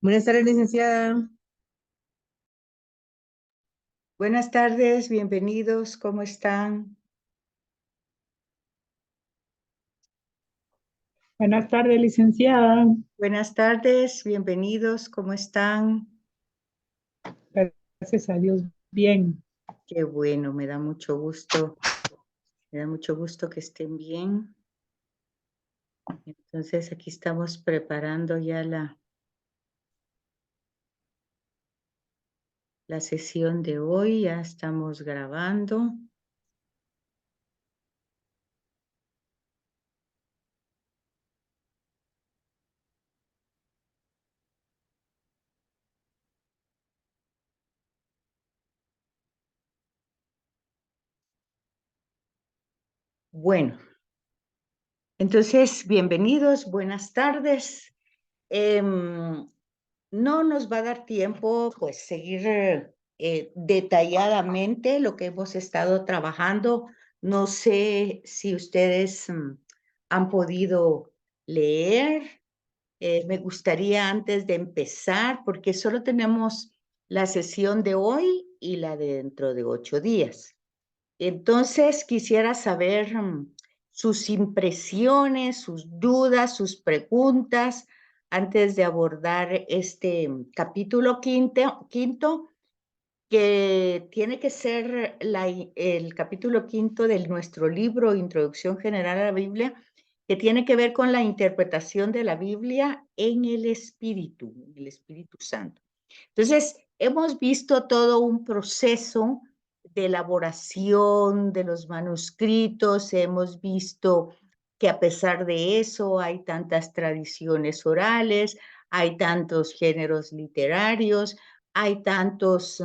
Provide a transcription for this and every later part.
Buenas tardes, licenciada. Buenas tardes, bienvenidos, ¿cómo están? Buenas tardes, licenciada. Buenas tardes, bienvenidos, ¿cómo están? Gracias a Dios, bien. Qué bueno, me da mucho gusto que estén bien. Entonces, aquí estamos preparando ya la sesión de hoy, ya estamos grabando. Bueno, entonces, bienvenidos, buenas tardes. No nos va a dar tiempo, pues, seguir detalladamente lo que hemos estado trabajando. No sé si ustedes han podido leer. Me gustaría antes de empezar, porque solo tenemos la sesión de hoy y la de dentro de 8 días. Entonces, quisiera saber sus impresiones, sus dudas, sus preguntas antes de abordar este capítulo quinto, que tiene que ser el capítulo quinto de nuestro libro Introducción General a la Biblia, que tiene que ver con la interpretación de la Biblia en el Espíritu Santo. Entonces, hemos visto todo un proceso de elaboración de los manuscritos, hemos visto que a pesar de eso hay tantas tradiciones orales, hay tantos géneros literarios, hay tantos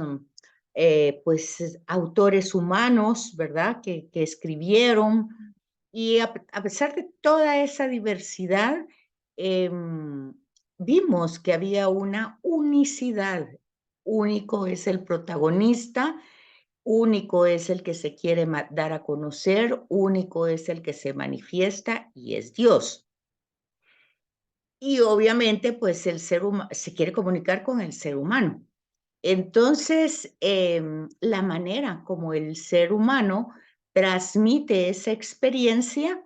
pues autores humanos, ¿verdad? Que escribieron. Y a pesar de toda esa diversidad, vimos que había una unicidad. Único es el protagonista, único es el que se quiere dar a conocer, único es el que se manifiesta y es Dios. Y obviamente, pues el ser humano se quiere comunicar con el ser humano. Entonces, la manera como el ser humano transmite esa experiencia,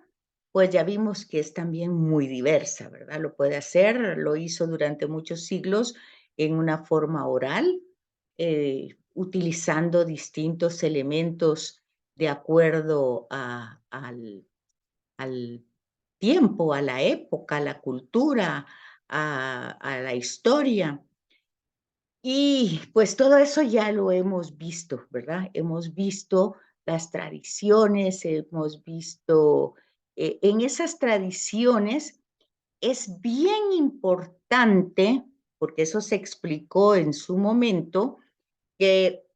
pues ya vimos que es también muy diversa, ¿verdad? Lo puede hacer, lo hizo durante muchos siglos en una forma oral, utilizando distintos elementos de acuerdo al tiempo, a la época, a la cultura, a la historia. Y pues todo eso ya lo hemos visto, ¿verdad? Hemos visto las tradiciones, hemos visto, en esas tradiciones es bien importante, porque eso se explicó en su momento, que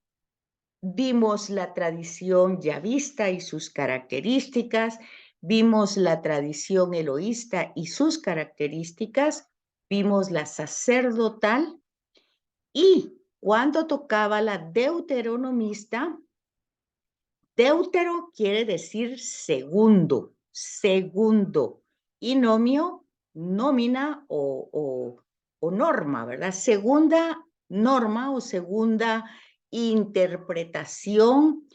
vimos la tradición yavista y sus características, vimos la tradición eloísta y sus características, vimos la sacerdotal. Y cuando tocaba la deuteronomista, deutero quiere decir segundo, segundo, y nomio, nómina o norma, ¿verdad? Segunda norma o segunda interpretación.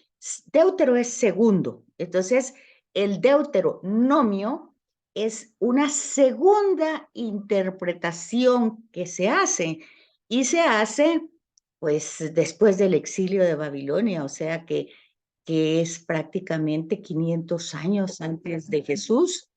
Deutero es segundo. Entonces, el deuteronomio es una segunda interpretación que se hace y se hace pues después del exilio de Babilonia, o sea que es prácticamente 500 años antes de Jesús.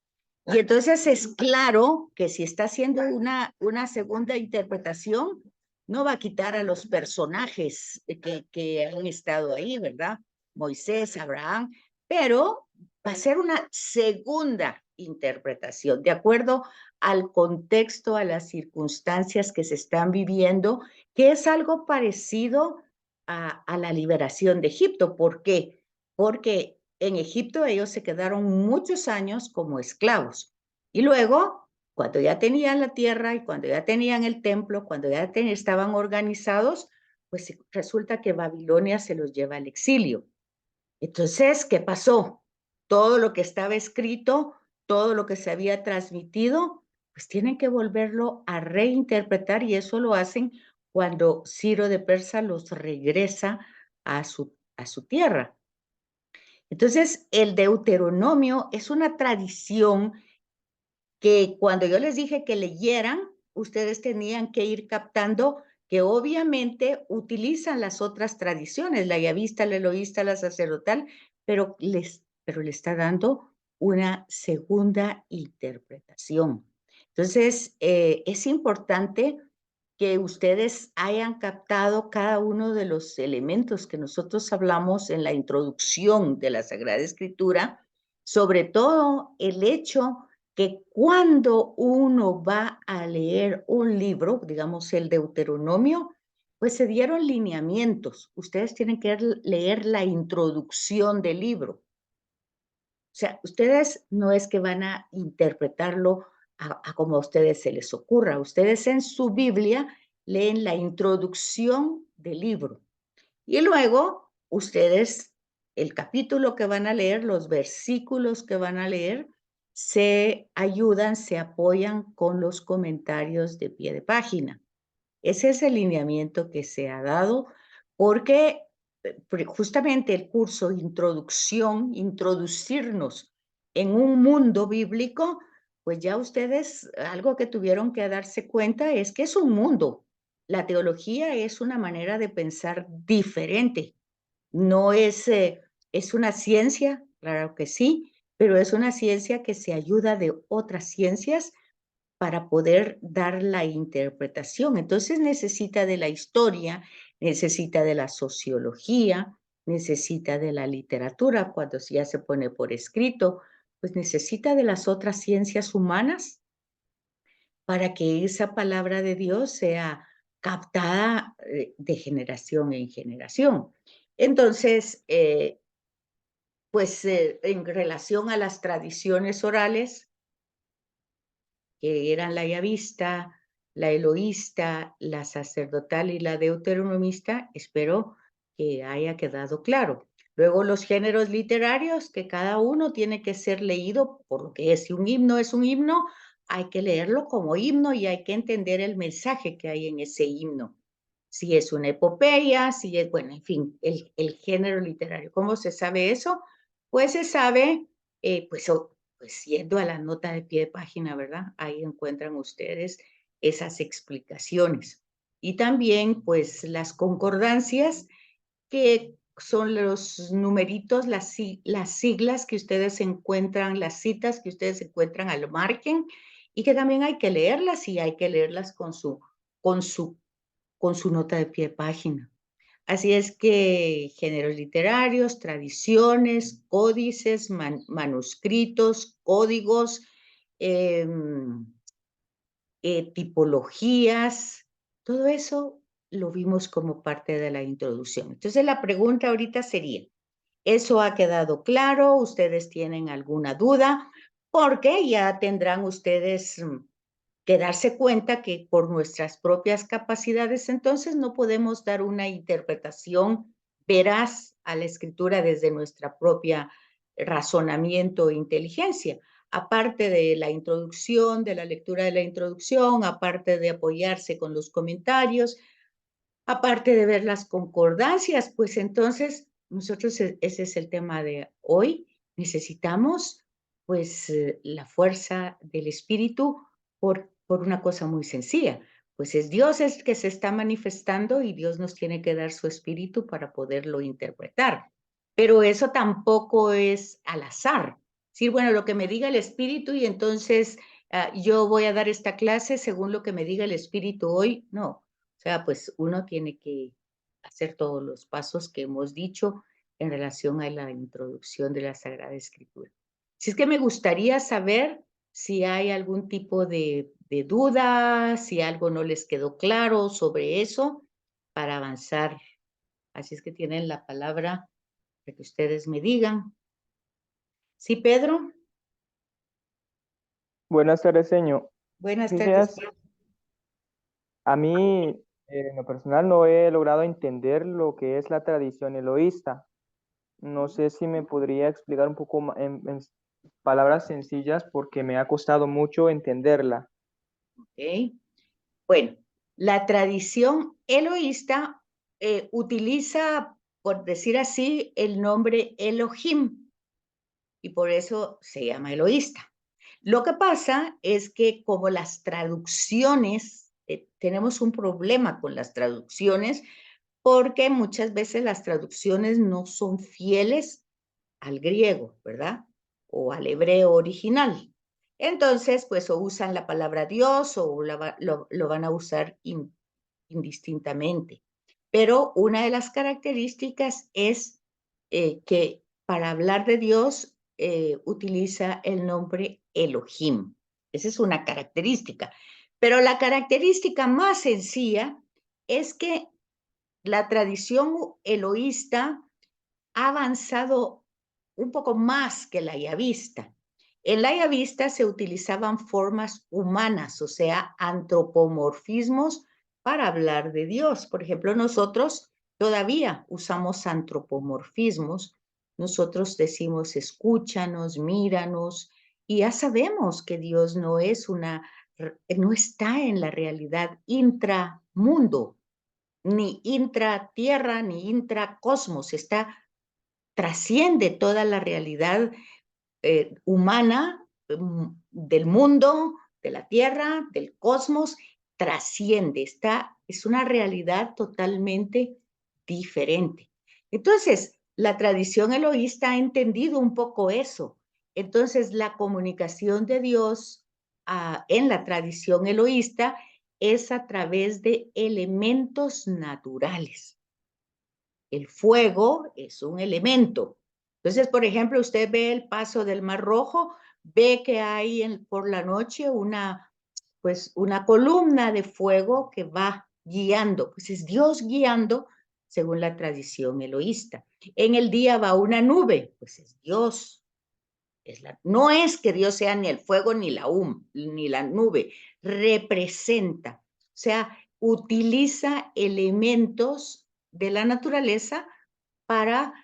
Y entonces es claro que si está haciendo una segunda interpretación, no va a quitar a los personajes que han estado ahí, ¿verdad? Moisés, Abraham, pero va a ser una segunda interpretación, de acuerdo al contexto, a las circunstancias que se están viviendo, que es algo parecido a la liberación de Egipto. ¿Por qué? Porque en Egipto ellos se quedaron muchos años como esclavos. Y luego, cuando ya tenían la tierra y cuando ya tenían el templo, cuando ya estaban organizados, pues resulta que Babilonia se los lleva al exilio. Entonces, ¿qué pasó? Todo lo que estaba escrito, todo lo que se había transmitido, pues tienen que volverlo a reinterpretar y eso lo hacen cuando Ciro de Persa los regresa a su tierra. Entonces, el Deuteronomio es una tradición que cuando yo les dije que leyeran, ustedes tenían que ir captando que obviamente utilizan las otras tradiciones, la yavista, la eloísta, la sacerdotal, pero le está dando una segunda interpretación. Entonces, es importante que ustedes hayan captado cada uno de los elementos que nosotros hablamos en la introducción de la Sagrada Escritura, sobre todo el hecho que cuando uno va a leer un libro, digamos el Deuteronomio, pues se dieron lineamientos. Ustedes tienen que leer la introducción del libro. O sea, ustedes no es que van a interpretarlo a como a ustedes se les ocurra. Ustedes en su Biblia leen la introducción del libro. Y luego ustedes, el capítulo que van a leer, los versículos que van a leer, se ayudan, se apoyan con los comentarios de pie de página. Ese es el lineamiento que se ha dado porque justamente el curso Introducción, introducirnos en un mundo bíblico, pues ya ustedes algo que tuvieron que darse cuenta es que es un mundo. La teología es una manera de pensar diferente. No es, es una ciencia, claro que sí, pero es una ciencia que se ayuda de otras ciencias para poder dar la interpretación. Entonces necesita de la historia, necesita de la sociología, necesita de la literatura, cuando ya se pone por escrito, pues necesita de las otras ciencias humanas para que esa palabra de Dios sea captada de generación en generación. Entonces, pues en relación a las tradiciones orales, que eran la yavista, la eloísta, la sacerdotal y la deuteronomista, espero que haya quedado claro. Luego los géneros literarios, que cada uno tiene que ser leído por lo que es. Si un himno es un himno, hay que leerlo como himno y hay que entender el mensaje que hay en ese himno. Si es una epopeya, si es, bueno, en fin, el género literario. ¿Cómo se sabe eso? Pues se sabe, pues pues yendo a la nota de pie de página, ¿verdad? Ahí encuentran ustedes esas explicaciones. Y también, pues, las concordancias, que son los numeritos, las siglas que ustedes encuentran, las citas que ustedes encuentran al margen, y que también hay que leerlas y hay que leerlas con su, con su nota de pie de página. Así es que géneros literarios, tradiciones, códices, manuscritos, códigos, eh, tipologías, todo eso lo vimos como parte de la introducción. Entonces la pregunta ahorita sería, ¿eso ha quedado claro? ¿Ustedes tienen alguna duda? Porque ya tendrán ustedes que darse cuenta que por nuestras propias capacidades entonces no podemos dar una interpretación veraz a la escritura desde nuestra propia razonamiento e inteligencia. Aparte de la introducción, de la lectura de la introducción, aparte de apoyarse con los comentarios, aparte de ver las concordancias, pues entonces nosotros, ese es el tema de hoy, necesitamos pues la fuerza del Espíritu por una cosa muy sencilla, pues es Dios el que se está manifestando y Dios nos tiene que dar su Espíritu para poderlo interpretar. Pero eso tampoco es al azar. Sí, bueno, lo que me diga el Espíritu y entonces yo voy a dar esta clase según lo que me diga el Espíritu hoy, no. O sea, pues uno tiene que hacer todos los pasos que hemos dicho en relación a la introducción de la Sagrada Escritura. Si es que me gustaría saber si hay algún tipo de duda, si algo no les quedó claro sobre eso, para avanzar. Así es que tienen la palabra para que ustedes me digan. ¿Sí, Pedro? Buenas tardes, señor. Buenas tardes. Fíjese, a mí, en lo personal, no he logrado entender lo que es la tradición eloísta. No sé si me podría explicar un poco en palabras sencillas porque me ha costado mucho entenderla. ¿ok? Bueno, la tradición eloísta utiliza, por decir así, el nombre Elohim y por eso se llama eloísta. Lo que pasa es que como las traducciones, tenemos un problema con las traducciones porque muchas veces las traducciones no son fieles al griego, ¿verdad? O al hebreo original. Entonces, pues o usan la palabra Dios o lo van a usar indistintamente. Pero una de las características es que para hablar de Dios utiliza el nombre Elohim. Esa es una característica. Pero la característica más sencilla es que la tradición eloísta ha avanzado un poco más que la yavista. En la yavista se utilizaban formas humanas, o sea, antropomorfismos para hablar de Dios. Por ejemplo, nosotros todavía usamos antropomorfismos. Nosotros decimos, escúchanos, míranos, y ya sabemos que Dios no está en la realidad intramundo, ni intratierra, ni intracosmos, trasciende toda la realidad humana del mundo, de la Tierra, del cosmos, trasciende, es una realidad totalmente diferente. Entonces, la tradición eloísta ha entendido un poco eso. Entonces, la comunicación de Dios en la tradición eloísta es a través de elementos naturales. El fuego es un elemento. Entonces, por ejemplo, usted ve el paso del Mar Rojo, ve que hay por la noche pues una columna de fuego que va guiando. Pues es Dios guiando según la tradición eloísta. En el día va una nube, pues es Dios. No es que Dios sea ni el fuego ni ni la nube, representa, o sea, utiliza elementos de la naturaleza para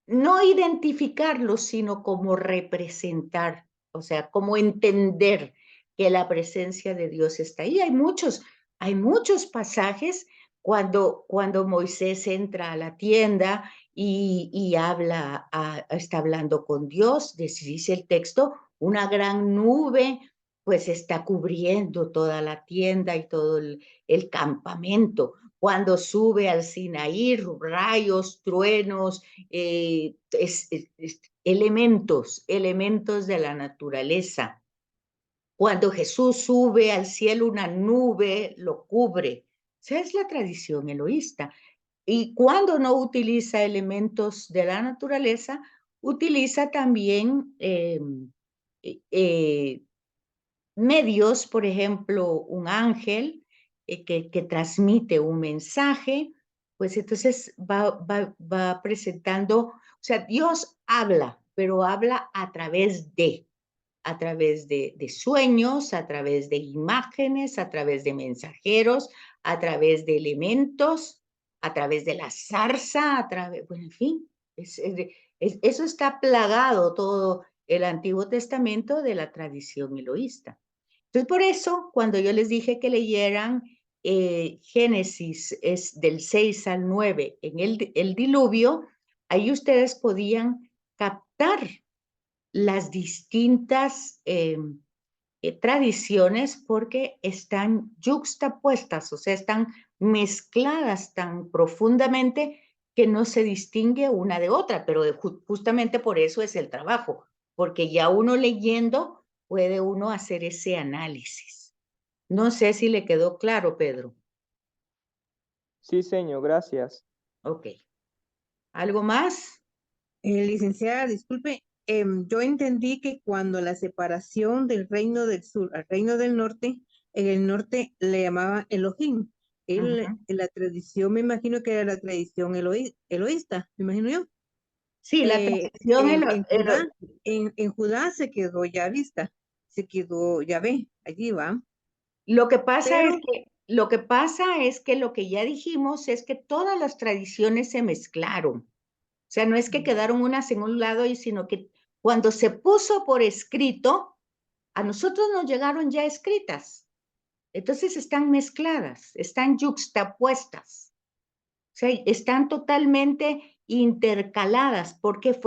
no identificarlos, sino como representar, o sea, como entender que la presencia de Dios está ahí. Hay muchos pasajes cuando Moisés entra a la tienda y está hablando con Dios, dice el texto, una gran nube pues está cubriendo toda la tienda y todo el campamento. Cuando sube al Sinaí, rayos, truenos, elementos de la naturaleza. Cuando Jesús sube al cielo, una nube lo cubre. Esa es la tradición eloísta. Y cuando no utiliza elementos de la naturaleza, utiliza también medios, por ejemplo, un ángel que transmite un mensaje, pues entonces va presentando, o sea, Dios habla, pero habla a través de sueños, a través de imágenes, a través de mensajeros, a través de elementos, a través de la zarza, bueno, en fin, eso está plagado todo el Antiguo Testamento de la tradición eloísta. Entonces, por eso, cuando yo les dije que leyeran Génesis es del 6 al 9 en el diluvio, ahí ustedes podían captar las distintas tradiciones porque están yuxtapuestas, o sea, están mezcladas tan profundamente que no se distingue una de otra, pero justamente por eso es el trabajo, porque ya uno leyendo puede uno hacer ese análisis. No sé si le quedó claro, Pedro. Sí, señor, gracias. Ok. ¿Algo más? Licenciada, disculpe, yo entendí que cuando la separación del reino del sur al reino del norte, en el norte le llamaban Elohim. En la tradición, me imagino que era la tradición eloísta, me imagino yo. Sí, la tradición En Judá se quedó ya vista, se quedó Yahvé, allí va. Lo que pasa Pero es que lo que ya dijimos es que todas las tradiciones se mezclaron. O sea, no es que quedaron unas en un lado, sino que cuando se puso por escrito, a nosotros nos llegaron ya escritas. Entonces están mezcladas, están yuxtapuestas, o sea, están totalmente intercaladas porque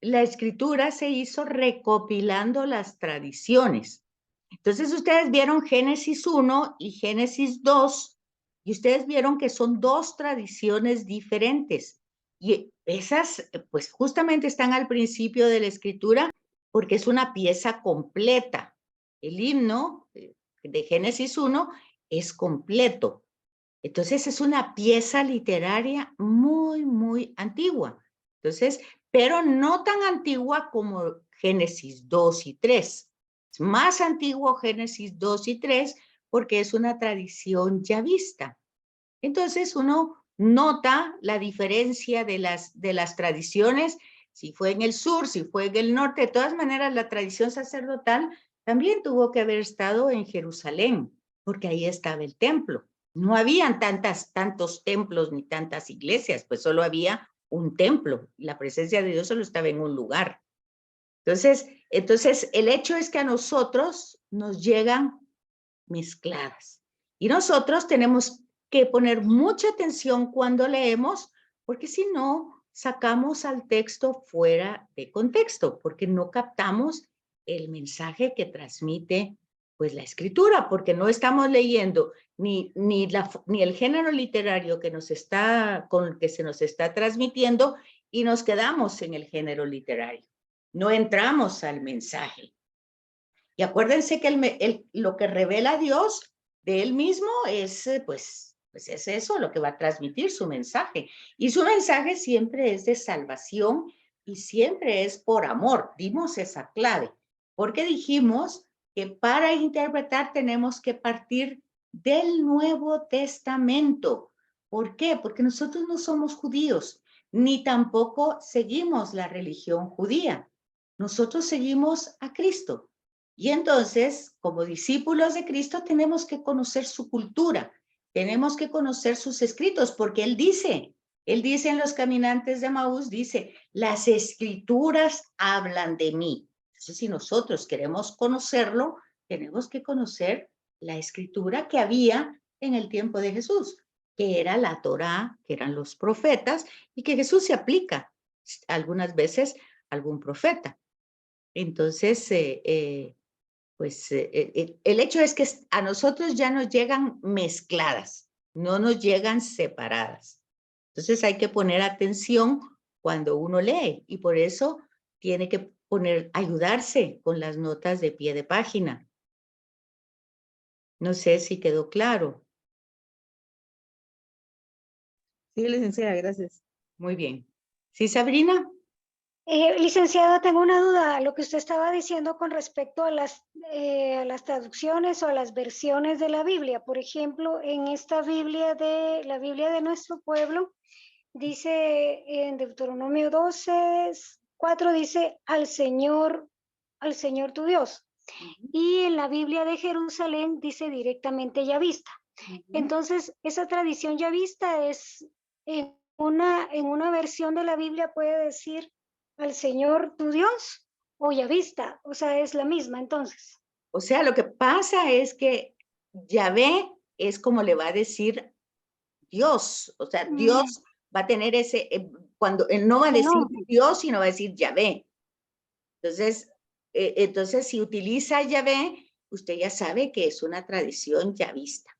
la escritura se hizo recopilando las tradiciones. Entonces ustedes vieron Génesis 1 y Génesis 2 y ustedes vieron que son dos tradiciones diferentes. Y esas, pues justamente están al principio de la escritura porque es una pieza completa. El himno de Génesis 1 es completo. Entonces es una pieza literaria muy, muy antigua. Entonces, pero no tan antigua como Génesis 2 y 3. Es más antiguo Génesis 2 y 3 porque es una tradición ya vista. Entonces uno nota la diferencia de las tradiciones, si fue en el sur, si fue en el norte. De todas maneras, la tradición sacerdotal también tuvo que haber estado en Jerusalén, porque ahí estaba el templo. No habían tantos templos ni tantas iglesias, pues solo había un templo. La presencia de Dios solo estaba en un lugar. Entonces el hecho es que a nosotros nos llegan mezcladas. Y nosotros tenemos que poner mucha atención cuando leemos, porque si no, sacamos al texto fuera de contexto, porque no captamos el mensaje que transmite pues la escritura, porque no estamos leyendo ni el género literario con el que se nos está transmitiendo y nos quedamos en el género literario. No entramos al mensaje. Y acuérdense que lo que revela Dios de él mismo es, pues es eso, lo que va a transmitir su mensaje. Y su mensaje siempre es de salvación y siempre es por amor. Dimos esa clave, porque dijimos que para interpretar tenemos que partir del Nuevo Testamento. ¿Por qué? Porque nosotros no somos judíos, ni tampoco seguimos la religión judía. Nosotros seguimos a Cristo. Y entonces, como discípulos de Cristo, tenemos que conocer su cultura, tenemos que conocer sus escritos, porque Él dice en Los Caminantes de Maús, dice, las escrituras hablan de mí. Entonces, si nosotros queremos conocerlo, tenemos que conocer la escritura que había en el tiempo de Jesús, que era la Torá, que eran los profetas, y que Jesús se aplica algunas veces a algún profeta. Entonces, pues el hecho es que a nosotros ya nos llegan mezcladas, no nos llegan separadas. Entonces hay que poner atención cuando uno lee y por eso tiene que ayudarse con las notas de pie de página. No sé si quedó claro. Sí, licenciada, gracias. Muy bien. ¿Sí, Sabrina? Licenciada, tengo una duda. Lo que usted estaba diciendo con respecto a las traducciones o a las versiones de la Biblia. Por ejemplo, en esta la Biblia de nuestro pueblo, dice en Deuteronomio 12:4, dice al Señor tu Dios. Y en la Biblia de Jerusalén dice directamente Yahvista. Entonces, esa tradición Yahvista es en una versión de la Biblia puede decir al Señor tu Dios o Yahvista, o sea, es la misma entonces. O sea, lo que pasa es que Yahvé es como le va a decir Dios, o sea, Dios va a tener cuando él no va a decir Dios, sino va a decir Yahvé. Entonces, si utiliza Yahvé, usted ya sabe que es una tradición yavista.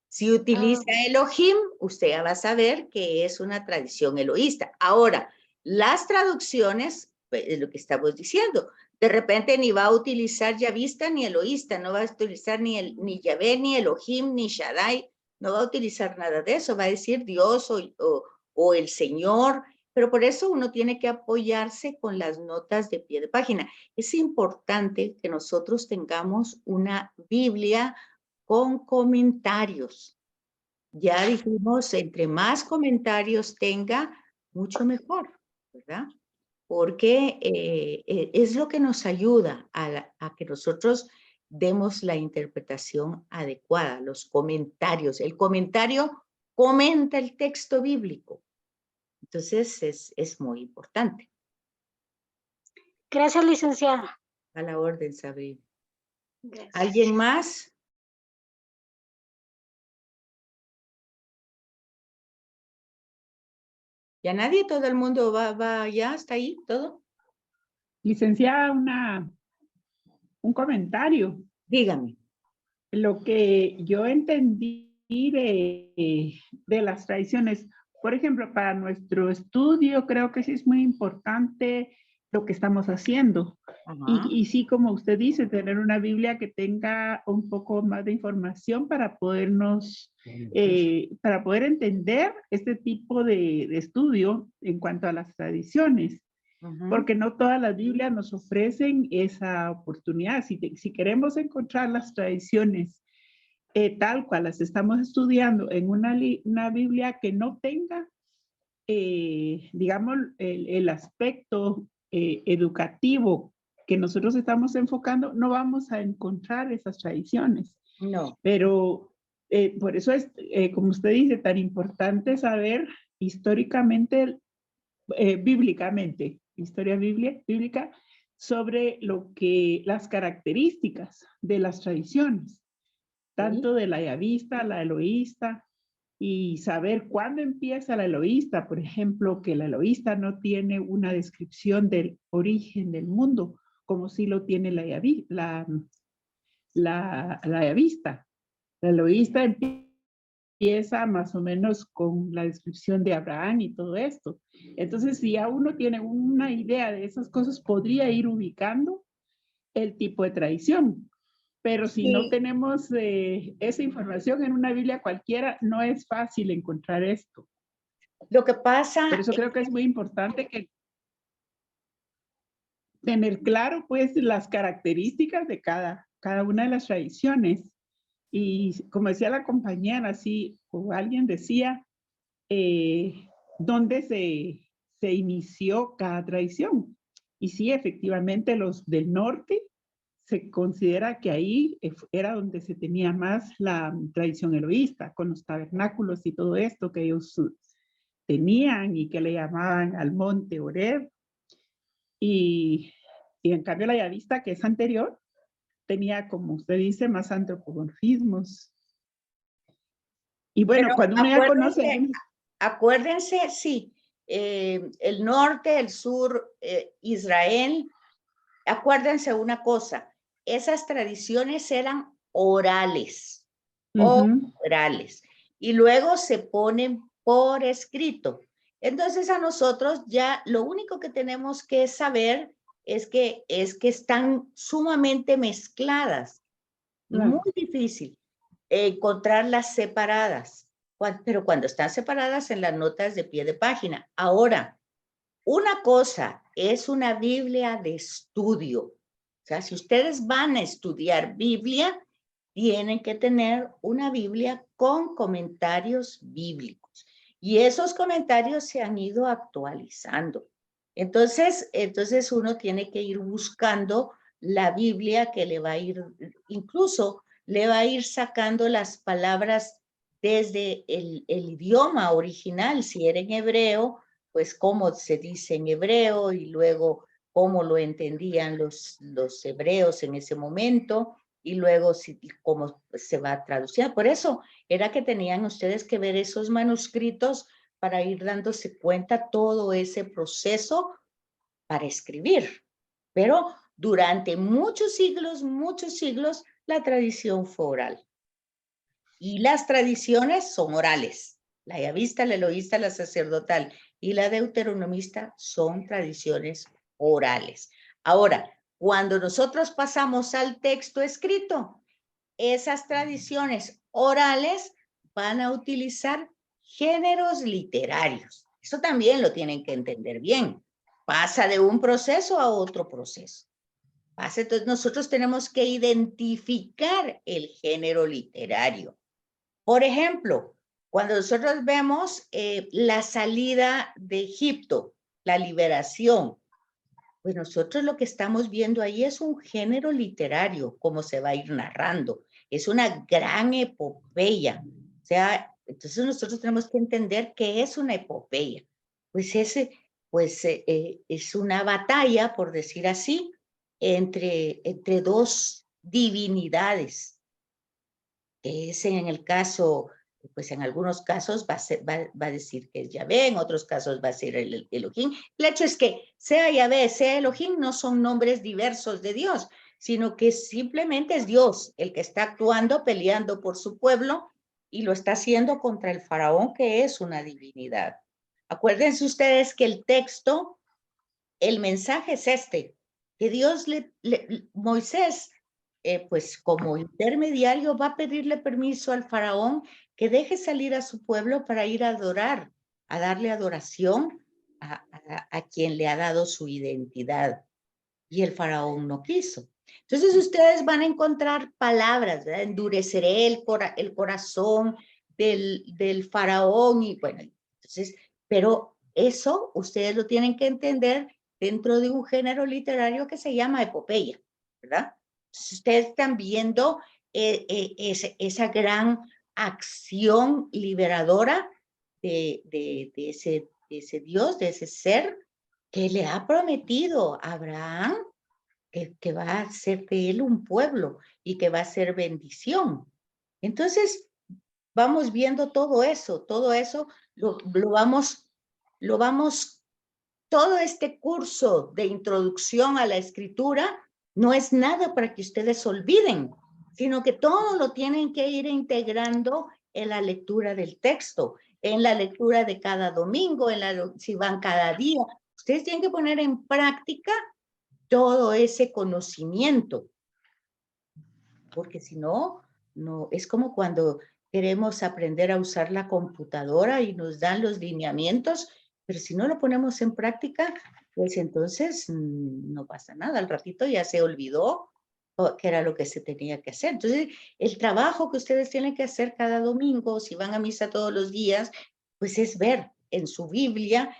Si utiliza Elohim, usted ya va a saber que es una tradición eloísta. Ahora, las traducciones, pues, es lo que estamos diciendo. De repente ni va a utilizar yavista ni eloísta, no va a utilizar ni Yahvé, ni Elohim, ni Shaddai, no va a utilizar nada de eso, va a decir Dios o el Señor, pero por eso uno tiene que apoyarse con las notas de pie de página. Es importante que nosotros tengamos una Biblia con comentarios. Ya dijimos, entre más comentarios tenga, mucho mejor, ¿verdad? Porque es lo que nos ayuda a que nosotros demos la interpretación adecuada, los comentarios. El comentario comenta el texto bíblico. Entonces, es muy importante. Gracias, licenciada. A la orden, Sabrina. Gracias. ¿Alguien más? ¿Ya nadie? ¿Todo el mundo va ya? ¿Está ahí todo? Licenciada, un comentario. Dígame. Lo que yo entendí de las tradiciones, por ejemplo, para nuestro estudio, creo que sí es muy importante lo que estamos haciendo. Ajá. Y sí, como usted dice, tener una Biblia que tenga un poco más de información para podernos, para poder entender este tipo de estudio en cuanto a las tradiciones. Ujú. Porque no todas las Biblias nos ofrecen esa oportunidad. Si queremos encontrar las tradiciones tal cual las estamos estudiando en una Biblia que no tenga, digamos, el aspecto educativo que nosotros estamos enfocando, no vamos a encontrar esas tradiciones. No. Pero por eso es, como usted dice, tan importante saber históricamente, bíblicamente, historia bíblica, sobre las características de las tradiciones, tanto de la yavista, la eloísta, y saber cuándo empieza la eloísta. Por ejemplo, que la eloísta no tiene una descripción del origen del mundo, como sí lo tiene la yavista. La eloísta empieza más o menos con la descripción de Abraham y todo esto. Entonces, si ya uno tiene una idea de esas cosas, podría ir ubicando el tipo de tradición. Pero si no tenemos esa información en una Biblia cualquiera, no es fácil encontrar esto. Lo que pasa... Por eso creo que es muy importante que tener claro, pues, las características de cada una de las tradiciones. Y como decía la compañera, sí, o alguien decía, dónde se inició cada tradición. Y sí, efectivamente, los del norte se considera que ahí era donde se tenía más la tradición eloísta, con los tabernáculos y todo esto que ellos tenían y que le llamaban al monte Oreb. Y en cambio la yavista, que es anterior, tenía, como usted dice, más antropomorfismos. Y bueno, Pero cuando uno ya conoce... acuérdense, sí, el norte, el sur, Israel, acuérdense una cosa, esas tradiciones eran orales, orales, y luego se ponen por escrito. Entonces a nosotros ya lo único que tenemos que saber es que están sumamente mezcladas. Muy difícil encontrarlas separadas, pero cuando están separadas en las notas de pie de página. Ahora, una cosa es una Biblia de estudio. O sea, si ustedes van a estudiar Biblia, tienen que tener una Biblia con comentarios bíblicos. Y esos comentarios se han ido actualizando. Entonces uno tiene que ir buscando la Biblia que le va a ir, incluso le va a ir sacando las palabras desde el idioma original. Si era en hebreo, pues cómo se dice en hebreo y luego cómo lo entendían los hebreos en ese momento y luego cómo se va traduciendo. Por eso era que tenían ustedes que ver esos manuscritos para ir dándose cuenta todo ese proceso para escribir. Pero durante muchos siglos, la tradición fue oral. Y las tradiciones son orales. La yavista, la eloísta, la sacerdotal y la deuteronomista son tradiciones orales. Ahora, cuando nosotros pasamos al texto escrito, esas tradiciones orales van a utilizar géneros literarios. Eso también lo tienen que entender bien. Pasa de un proceso a otro proceso. Entonces nosotros tenemos que identificar el género literario. Por ejemplo, cuando nosotros vemos la salida de Egipto, la liberación, pues nosotros lo que estamos viendo ahí es un género literario, como se va a ir narrando. Es una gran epopeya. O sea, entonces nosotros tenemos que entender qué es una epopeya. Pues es una batalla, por decir así, entre dos divinidades. Que es en el caso pues en algunos casos va a decir que es Yahvé, en otros casos va a ser el Elohim. El hecho es que sea Yahvé, sea Elohim, no son nombres diversos de Dios, sino que simplemente es Dios el que está actuando, peleando por su pueblo, y lo está haciendo contra el faraón, que es una divinidad. Acuérdense ustedes que el texto, el mensaje es este, que Dios Moisés, pues como intermediario, va a pedirle permiso al faraón que deje salir a su pueblo para ir a adorar, a darle adoración a quien le ha dado su identidad. Y el faraón no quiso. Entonces ustedes van a encontrar palabras, ¿verdad? Endureceré el corazón del faraón y bueno, entonces, pero eso ustedes lo tienen que entender dentro de un género literario que se llama epopeya, ¿verdad? Entonces ustedes están viendo esa gran acción liberadora de ese Dios, de ese ser que le ha prometido a Abraham que va a ser de él un pueblo y que va a ser bendición. Entonces, vamos viendo todo eso lo vamos, todo este curso de introducción a la escritura no es nada para que ustedes olviden, sino que todo lo tienen que ir integrando en la lectura del texto, en la lectura de cada domingo, si van cada día. Ustedes tienen que poner en práctica todo ese conocimiento, porque si no, no, es como cuando queremos aprender a usar la computadora y nos dan los lineamientos, pero si no lo ponemos en práctica, pues entonces no pasa nada, al ratito ya se olvidó qué era lo que se tenía que hacer. Entonces, el trabajo que ustedes tienen que hacer cada domingo, si van a misa todos los días, pues es ver en su Biblia,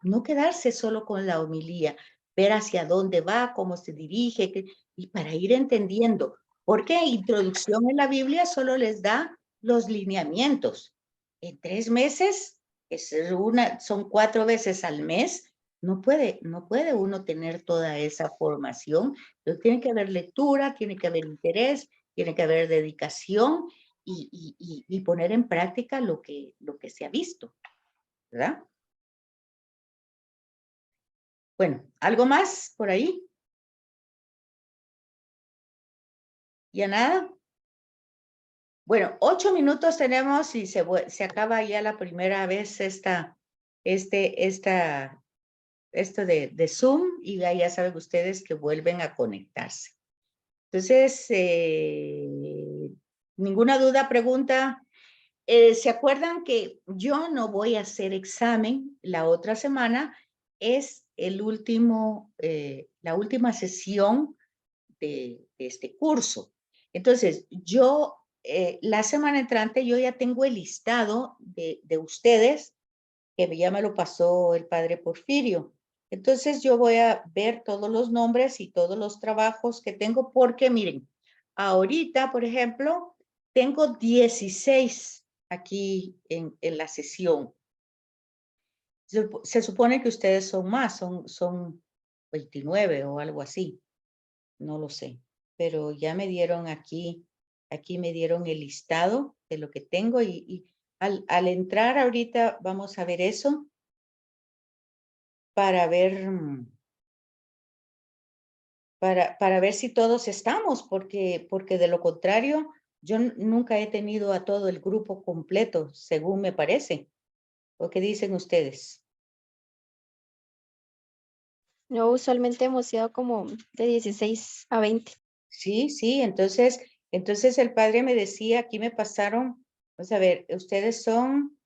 no quedarse solo con la homilía, ver hacia dónde va, cómo se dirige, y para ir entendiendo. Porque introducción en la Biblia solo les da los lineamientos. En 3 meses, son 4 veces al mes, no puede uno tener toda esa formación. Entonces, tiene que haber lectura, tiene que haber interés, tiene que haber dedicación y poner en práctica lo que se ha visto, ¿verdad? Bueno, ¿algo más por ahí? ¿Ya nada? Bueno, 8 minutos tenemos y se acaba ya la primera vez esto de Zoom, y ya saben ustedes que vuelven a conectarse. Entonces, ninguna duda, pregunta. ¿Se acuerdan que yo no voy a hacer examen la otra semana? Es la última sesión de este curso. Entonces, yo, la semana entrante, yo ya tengo el listado de ustedes, que ya me lo pasó el padre Porfirio. Entonces, yo voy a ver todos los nombres y todos los trabajos que tengo, porque miren, ahorita, por ejemplo, tengo 16 aquí en la sesión. Se supone que ustedes son más, son 29 o algo así. No lo sé, pero ya me dieron aquí me dieron el listado de lo que tengo y al entrar ahorita vamos a ver eso para ver, para ver si todos estamos, porque de lo contrario, yo nunca he tenido a todo el grupo completo, según me parece. ¿O qué dicen ustedes? No, usualmente hemos ido como de 16 a 20. Sí, entonces el padre me decía, aquí me pasaron, vamos a ver, ustedes son,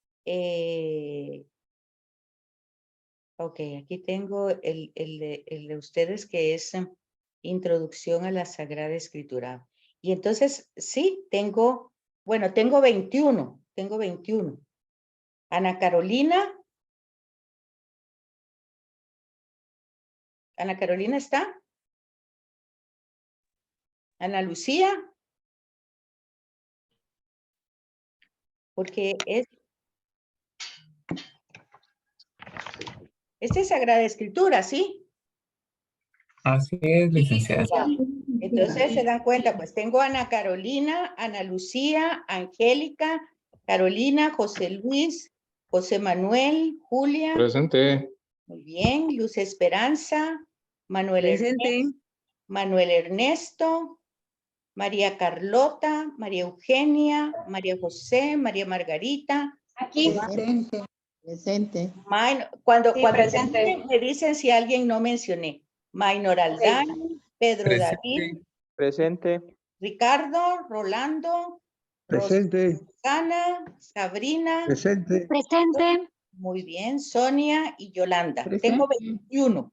ok, aquí tengo el de ustedes, que es Introducción a la Sagrada Escritura. Y entonces, sí, tengo 21, Ana Carolina está. Ana Lucía, porque esta es Sagrada Escritura, ¿sí? Así es, licenciada. Entonces se dan cuenta, pues tengo a Ana Carolina, Ana Lucía, Angélica, Carolina, José Luis, José Manuel, Julia. Presente. Muy bien. Luz Esperanza, Presente. Manuel Ernesto, María Carlota, María Eugenia, María José, María Margarita. Aquí. Presente. Presente. Cuando presente. me dicen si alguien no mencioné. Maynor Aldán, Pedro Presente. David, Presente. Ricardo, Rolando, Presente. Rosana, Sabrina. Presente. Presente. Muy bien, Sonia y Yolanda. Presente. Tengo 21.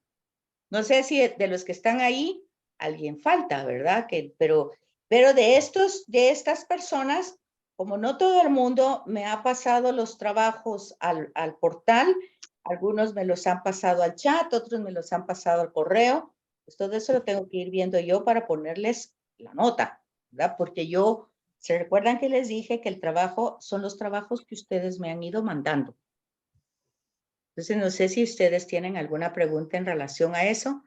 No sé si de los que están ahí, alguien falta, ¿verdad? Pero de estas personas, como no todo el mundo me ha pasado los trabajos al portal, algunos me los han pasado al chat, otros me los han pasado al correo, pues todo eso lo tengo que ir viendo yo para ponerles la nota, ¿verdad? Porque ¿se recuerdan que les dije que el trabajo son los trabajos que ustedes me han ido mandando? Entonces, no sé si ustedes tienen alguna pregunta en relación a eso.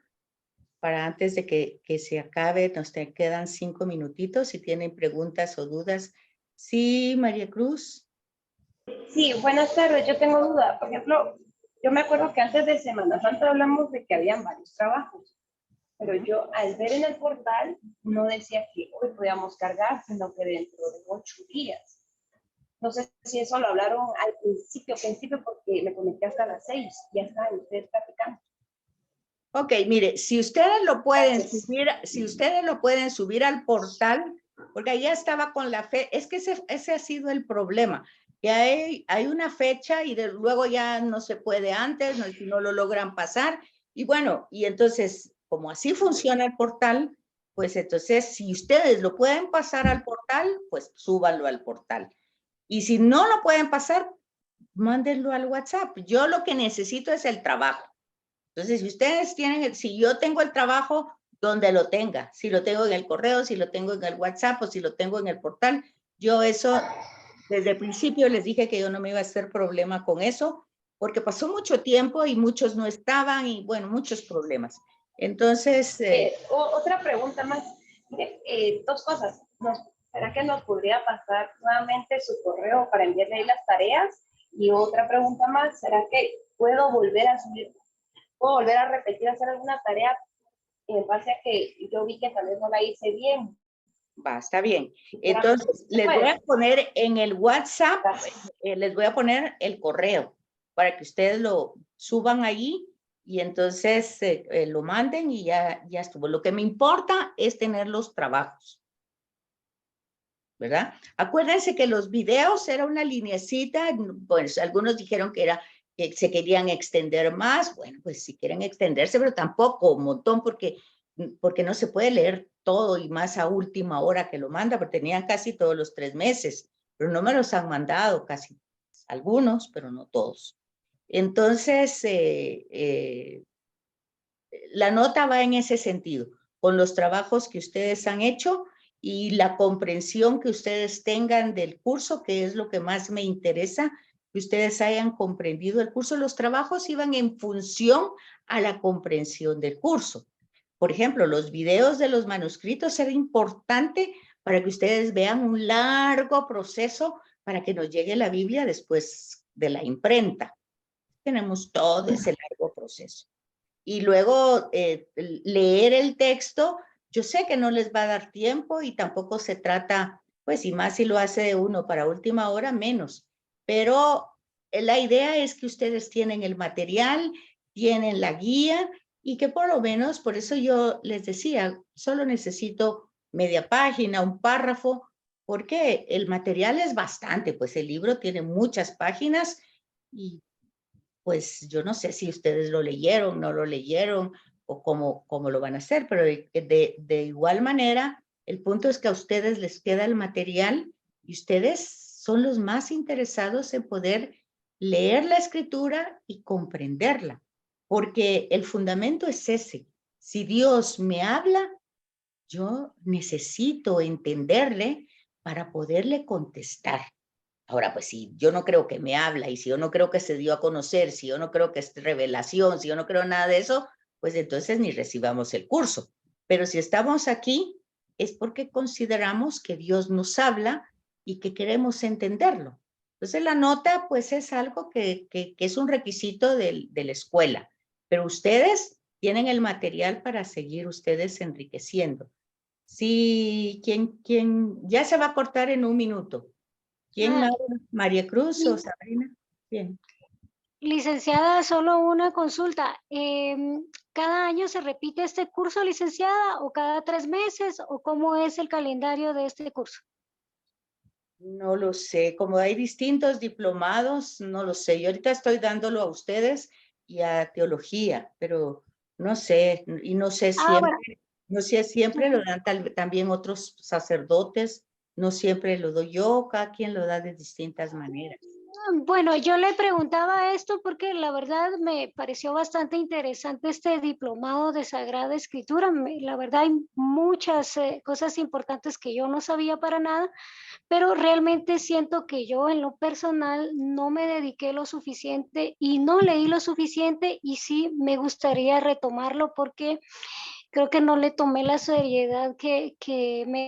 Para antes de que se acabe, nos quedan 5 minutitos. Si tienen preguntas o dudas. Sí, María Cruz. Sí, buenas tardes. Yo tengo duda. Por ejemplo, yo me acuerdo que antes de Semana Santa hablamos de que habían varios trabajos. Pero yo al ver en el portal no decía que hoy podíamos cargar, sino que dentro de 8 días. No sé si eso lo hablaron al principio, porque me conecté hasta las 6. Ya está, ustedes platicando. Ok, mire, si ustedes lo pueden subir al portal, porque allá estaba con la fe, es que ese ha sido el problema, que hay una fecha y luego ya no se puede antes, no lo logran pasar, y bueno, y entonces, como así funciona el portal, pues entonces, si ustedes lo pueden pasar al portal, pues súbanlo al portal. Y si no lo pueden pasar, mándenlo al WhatsApp. Yo lo que necesito es el trabajo. Entonces, si ustedes si yo tengo el trabajo, donde lo tenga, si lo tengo en el correo, si lo tengo en el WhatsApp o si lo tengo en el portal, yo eso, desde el principio les dije que yo no me iba a hacer problema con eso, porque pasó mucho tiempo y muchos no estaban y bueno, muchos problemas. Entonces... otra pregunta más. Dos cosas. ¿Será que nos podría pasar nuevamente su correo para enviarle ahí las tareas? Y otra pregunta más, ¿será que puedo volver a repetir, hacer alguna tarea en base a que yo vi que tal vez no la hice bien? Va, está bien. Entonces, les voy a poner en el WhatsApp, les voy a poner el correo para que ustedes lo suban ahí y entonces lo manden y ya estuvo. Lo que me importa es tener los trabajos, ¿verdad? Acuérdense que los videos era una lineecita, pues algunos dijeron que se querían extender más, bueno, pues si quieren extenderse, pero tampoco un montón porque no se puede leer todo y más a última hora que lo manda, porque tenían casi todos los 3 meses, pero no me los han mandado casi, algunos, pero no todos. Entonces, la nota va en ese sentido, con los trabajos que ustedes han hecho y la comprensión que ustedes tengan del curso, que es lo que más me interesa, que ustedes hayan comprendido el curso. Los trabajos iban en función a la comprensión del curso. Por ejemplo, los videos de los manuscritos era importante para que ustedes vean un largo proceso para que nos llegue la Biblia después de la imprenta. Tenemos todo ese largo proceso. Y luego leer el texto, yo sé que no les va a dar tiempo y tampoco se trata, pues y más si lo hace uno para última hora, menos. Pero la idea es que ustedes tienen el material, tienen la guía y que por lo menos, por eso yo les decía, solo necesito media página, un párrafo, porque el material es bastante, pues el libro tiene muchas páginas y pues yo no sé si ustedes lo leyeron, no lo leyeron o cómo lo van a hacer, pero de igual manera, el punto es que a ustedes les queda el material y ustedes son los más interesados en poder leer la escritura y comprenderla, porque el fundamento es ese. Si Dios me habla, yo necesito entenderle para poderle contestar. Ahora, pues si yo no creo que me habla y si yo no creo que se dio a conocer, si yo no creo que es revelación, si yo no creo nada de eso, pues entonces ni recibamos el curso. Pero si estamos aquí es porque consideramos que Dios nos habla y que queremos entenderlo. Entonces la nota pues es algo que es un requisito de la escuela, pero ustedes tienen el material para seguir ustedes enriqueciendo. Sí, ¿quién? Ya se va a cortar en un minuto. ¿Quién Ah, más? ¿María Cruz o sí. Sabrina? Bien. Licenciada, solo una consulta. ¿Cada año se repite este curso, licenciada, o cada 3 meses, o cómo es el calendario de este curso? No lo sé, como hay distintos diplomados, no lo sé. Yo ahorita estoy dándolo a ustedes y a teología, pero no sé, y no sé Ah, bueno. siempre, no sé siempre lo dan también otros sacerdotes, no siempre lo doy yo, cada quien lo da de distintas maneras. Bueno, yo le preguntaba esto porque la verdad me pareció bastante interesante este diplomado de Sagrada Escritura. La verdad hay muchas cosas importantes que yo no sabía para nada, pero realmente siento que yo en lo personal no me dediqué lo suficiente y no leí lo suficiente, y sí me gustaría retomarlo porque creo que no le tomé la seriedad que me